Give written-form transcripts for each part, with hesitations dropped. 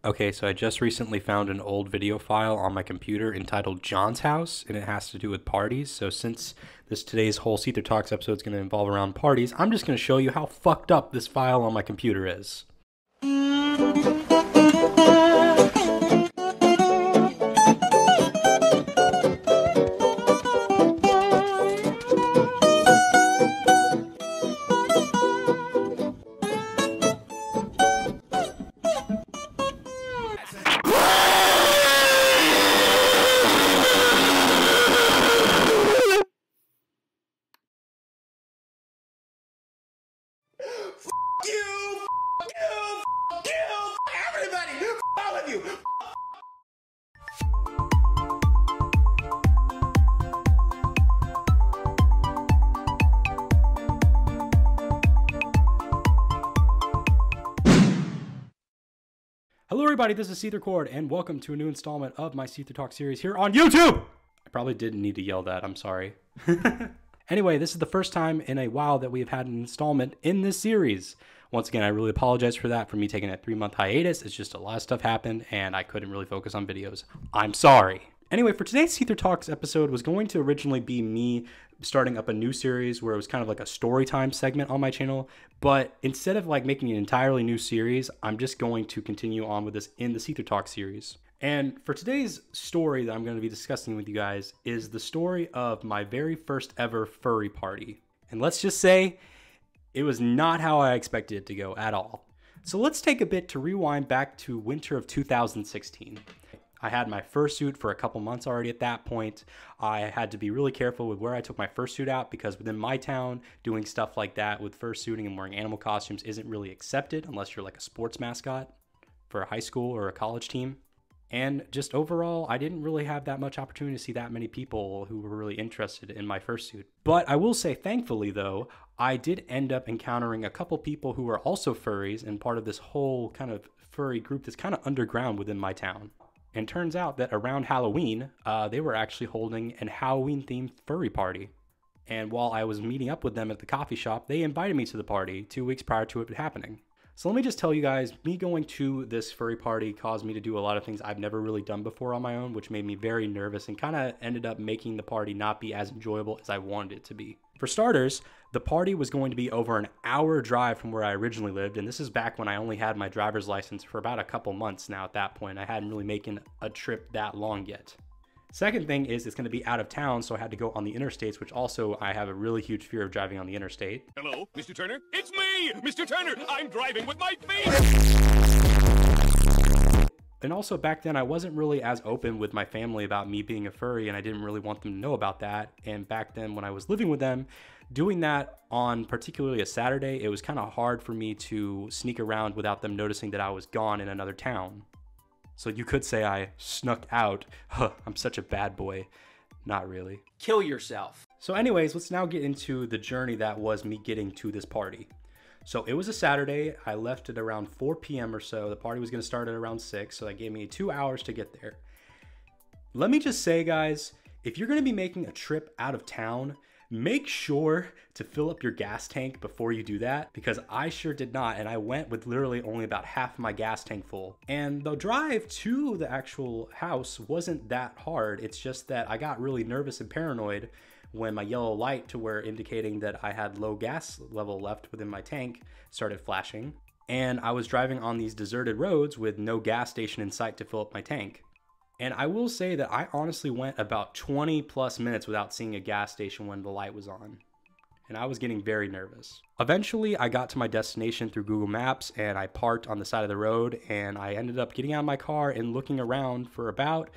Okay, so I just recently found an old video file on my computer entitled John's House, and it has to do with parties. So since today's whole Seether Talks episode is going to involve around parties, I'm just going to show you how fucked up this file on my computer is. Everybody! All of you! Hello everybody, this is SeetherCord, and welcome to a new installment of my SeetherTalks series here on YouTube! I probably didn't need to yell that, I'm sorry. Anyway, this is the first time in a while that we have had an installment in this series. Once again, I really apologize for that, for me taking a 3-month hiatus. It's just a lot of stuff happened, and I couldn't really focus on videos. I'm sorry. Anyway, for today's Seether Talks episode was going to originally be me starting up a new series where it was kind of like a story time segment on my channel, but instead of like making an entirely new series, I'm just going to continue on with this in the Seether Talks series. And for today's story that I'm going to be discussing with you guys is the story of my very first ever furry party. And let's just say, it was not how I expected it to go at all. So let's take a bit to rewind back to winter of 2016. I had my fursuit for a couple months already at that point. I had to be really careful with where I took my fursuit out because within my town, doing stuff like that with fursuiting and wearing animal costumes isn't really accepted unless you're like a sports mascot for a high school or a college team. And just overall, I didn't really have that much opportunity to see that many people who were really interested in my fursuit. But I will say, thankfully though, I did end up encountering a couple people who are also furries and part of this whole kind of furry group that's kind of underground within my town. And turns out that around Halloween, they were actually holding an Halloween-themed furry party. And while I was meeting up with them at the coffee shop, they invited me to the party 2 weeks prior to it happening. So let me just tell you guys, me going to this furry party caused me to do a lot of things I've never really done before on my own, which made me very nervous and kind of ended up making the party not be as enjoyable as I wanted it to be. For starters, the party was going to be over an hour drive from where I originally lived, and this is back when I only had my driver's license for about a couple months now at that point. I hadn't really making a trip that long yet. Second thing is it's going to be out of town, so I had to go on the interstates, which also I have a really huge fear of driving on the interstate. Hello, Mr. Turner? It's me, Mr. Turner! I'm driving with my feet! And also back then I wasn't really as open with my family about me being a furry, and I didn't really want them to know about that. And back then when I was living with them, doing that on particularly a Saturday, it was kind of hard for me to sneak around without them noticing that I was gone in another town. So you could say I snuck out. Huh, I'm such a bad boy. Not really. Kill yourself. So anyways, let's now get into the journey that was me getting to this party. So it was a Saturday. I left at around 4 p.m. or so. The party was going to start at around 6, so that gave me 2 hours to get there. Let me just say, guys, if you're going to be making a trip out of town, make sure to fill up your gas tank before you do that, because I sure did not, and I went with literally only about half my gas tank full. And the drive to the actual house wasn't that hard. It's just that I got really nervous and paranoid when my yellow light to where indicating that I had low gas level left within my tank started flashing. And I was driving on these deserted roads with no gas station in sight to fill up my tank. And I will say that I honestly went about 20 plus minutes without seeing a gas station when the light was on. And I was getting very nervous. Eventually, I got to my destination through Google Maps and I parked on the side of the road, and I ended up getting out of my car and looking around for about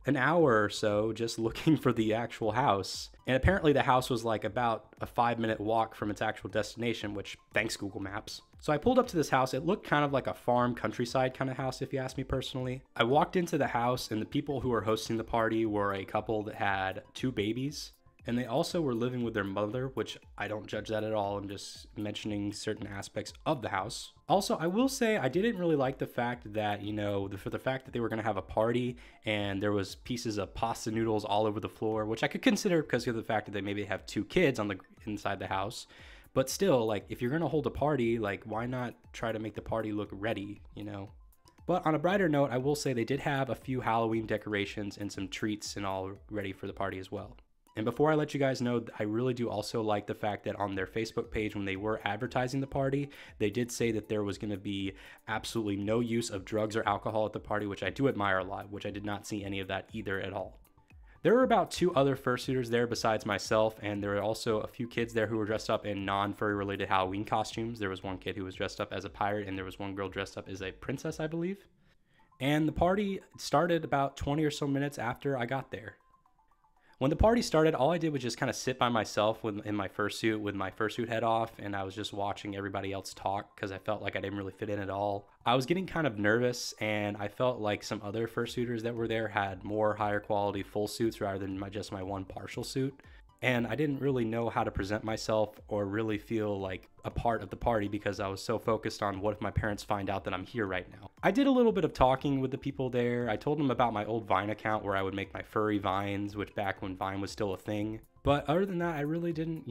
an hour or so just looking for the actual house. And apparently the house was like about a 5-minute walk from its actual destination, which thanks Google Maps. So I pulled up to this house. It looked kind of like a farm countryside kind of house, if you ask me personally. I walked into the house, and the people who were hosting the party were a couple that had 2 babies. And they also were living with their mother, which I don't judge that at all. I'm just mentioning certain aspects of the house. Also, I will say I didn't really like the fact that, you know, for the fact that they were going to have a party and there was pieces of pasta noodles all over the floor, which I could consider because of the fact that they maybe have 2 kids on the inside the house. But still, like, if you're going to hold a party, like, why not try to make the party look ready, you know? But on a brighter note, I will say they did have a few Halloween decorations and some treats and all ready for the party as well. And before I let you guys know, I really do also like the fact that on their Facebook page, when they were advertising the party, they did say that there was going to be absolutely no use of drugs or alcohol at the party, which I do admire a lot, which I did not see any of that either at all. There were about 2 other fursuiters there besides myself, and there were also a few kids there who were dressed up in non-furry related Halloween costumes. There was one kid who was dressed up as a pirate, and there was one girl dressed up as a princess, I believe. And the party started about 20 or so minutes after I got there. When the party started, all I did was just kind of sit by myself in my fursuit with my fursuit head off, and I was just watching everybody else talk because I felt like I didn't really fit in at all. I was getting kind of nervous, and I felt like some other fursuiters that were there had more higher quality full suits rather than just my one partial suit. And I didn't really know how to present myself or really feel like a part of the party because I was so focused on what if my parents find out that I'm here right now. I did a little bit of talking with the people there. I told them about my old Vine account where I would make my furry vines, which back when Vine was still a thing. But other than that, I really didn't,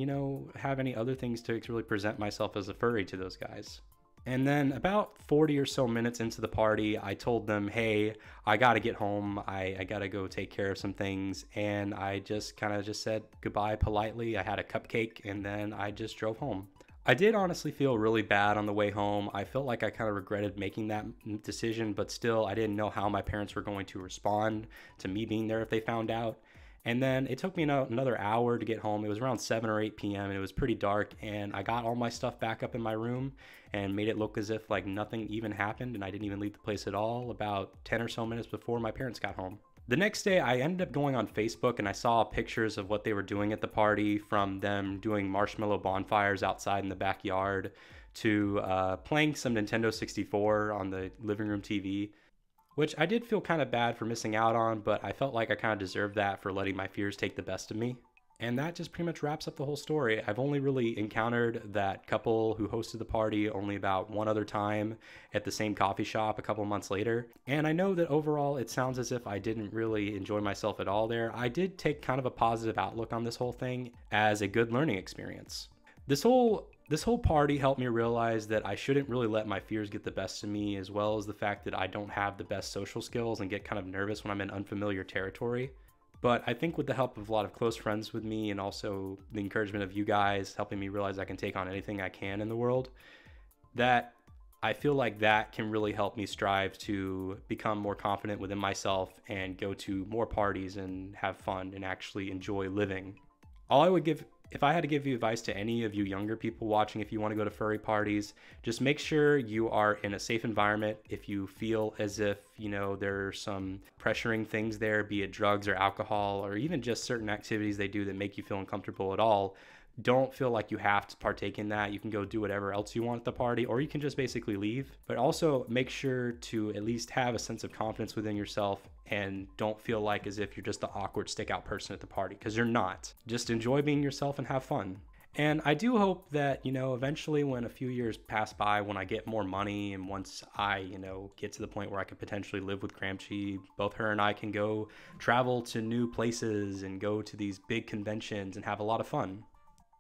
have any other things to really present myself as a furry to those guys. And then about 40 or so minutes into the party, I told them, hey, I gotta get home. I gotta go take care of some things. And I just kind of said goodbye politely. I had a cupcake and then I just drove home. I did honestly feel really bad on the way home. I felt like I kind of regretted making that decision, but still I didn't know how my parents were going to respond to me being there if they found out. And then it took me another hour to get home. It was around 7 or 8 p.m. and it was pretty dark, and I got all my stuff back up in my room and made it look as if like nothing even happened and I didn't even leave the place at all about 10 or so minutes before my parents got home. The next day I ended up going on Facebook and I saw pictures of what they were doing at the party, from them doing marshmallow bonfires outside in the backyard to playing some Nintendo 64 on the living room TV, which I did feel kind of bad for missing out on, but I felt like I kind of deserved that for letting my fears take the best of me. And that just pretty much wraps up the whole story. I've only really encountered that couple who hosted the party only about one other time at the same coffee shop a couple months later. And I know that overall it sounds as if I didn't really enjoy myself at all there. I did take kind of a positive outlook on this whole thing as a good learning experience. This whole party helped me realize that I shouldn't really let my fears get the best of me, as well as the fact that I don't have the best social skills and get kind of nervous when I'm in unfamiliar territory. But I think with the help of a lot of close friends with me and also the encouragement of you guys helping me realize I can take on anything I can in the world, that I feel like that can really help me strive to become more confident within myself and go to more parties and have fun and actually enjoy living. All I would give, if I had to give you advice to any of you younger people watching, if you want to go to furry parties, just make sure you are in a safe environment. If you feel as if, there are some pressuring things there, be it drugs or alcohol, or even just certain activities they do that make you feel uncomfortable at all, don't feel like you have to partake in that. You can go do whatever else you want at the party, or you can just basically leave. But also make sure to at least have a sense of confidence within yourself and don't feel like as if you're just the awkward stick out person at the party, because you're not. Just enjoy being yourself and have fun. And I do hope that, eventually when a few years pass by, when I get more money and once I, get to the point where I could potentially live with Gramsci, both her and I can go travel to new places and go to these big conventions and have a lot of fun.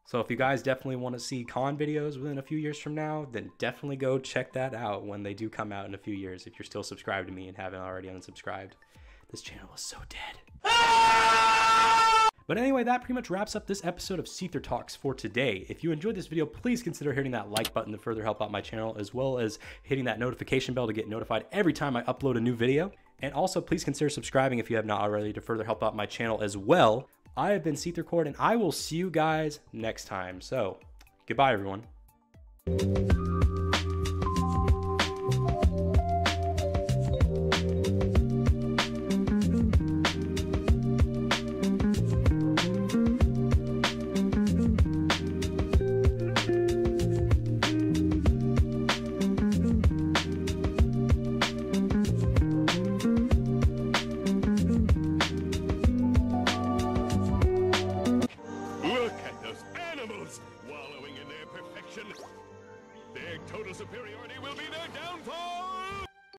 So if you guys definitely want to see con videos within a few years from now, then definitely go check that out when they do come out in a few years, if you're still subscribed to me and haven't already unsubscribed. This channel is so dead. But anyway, that pretty much wraps up this episode of SeetherTalks for today. If you enjoyed this video, please consider hitting that like button to further help out my channel, as well as hitting that notification bell to get notified every time I upload a new video. And also please consider subscribing if you have not already to further help out my channel as well. I have been SeetherCord, and I will see you guys next time. So, goodbye, everyone.